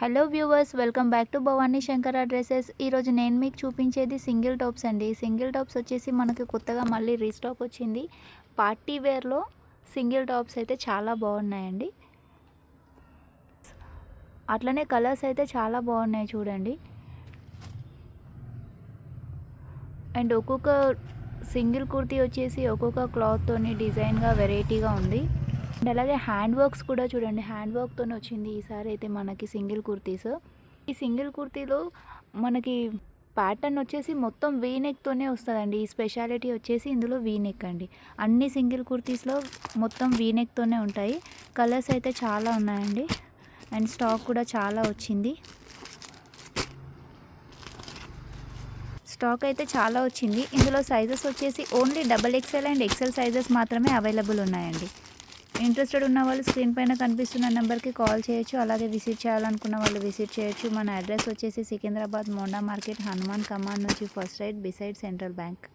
Hello viewers, welcome back to Bhavani Shankara dresses. ఈరోజు నేను మీకు చూపించేది సింగిల్ టాప్స్ అండి. సింగిల్ టాప్స్ వచ్చేసి మనకి కొత్తగా మళ్ళీ రీస్టాక్ వచ్చింది. పార్టీ వేర్లో సింగిల్ టాప్స్ అయితే చాలా బాగున్నాయండి. అట్లనే కలర్స్ అయితే చాలా బాగున్నాయి చూడండి. అండ్ ఒక్కొక్క సింగిల్ కుర్తీ వచ్చేసి ఒక్కొక్క క్లాత్తోని డిజైన్గా వెరైటీగా ఉంది. అండ్ అలాగే హ్యాండ్ వర్క్స్ కూడా చూడండి, హ్యాండ్ వర్క్తోనే వచ్చింది ఈసారి అయితే మనకి సింగిల్ కుర్తీస్. ఈ సింగిల్ కుర్తీలో మనకి ప్యాటర్న్ వచ్చేసి మొత్తం వీ నెక్తోనే వస్తుందండి. ఈ స్పెషాలిటీ వచ్చేసి ఇందులో వీ నెక్ అండి. అన్ని సింగిల్ కుర్తీస్లో మొత్తం వీ నెక్తోనే ఉంటాయి. కలర్స్ అయితే చాలా ఉన్నాయండి. అండ్ స్టాక్ కూడా చాలా వచ్చింది. స్టాక్ అయితే చాలా వచ్చింది. ఇందులో సైజెస్ వచ్చేసి only XXL and XL sizes మాత్రమే అవైలబుల్ ఉన్నాయండి. ఇంట్రెస్టెడ్ ఉన్న వాళ్ళు స్క్రీన్ పైన కనిపిస్తున్న నెంబర్కి కాల్ చేయొచ్చు. అలాగే విజిట్ చేయాలనుకున్న వాళ్ళు విజిట్ చేయొచ్చు. మన అడ్రస్ వచ్చేసి సికింద్రాబాద్ మోండా మార్కెట్, హనుమాన్ కమాండ్ నుంచి first right beside central bank.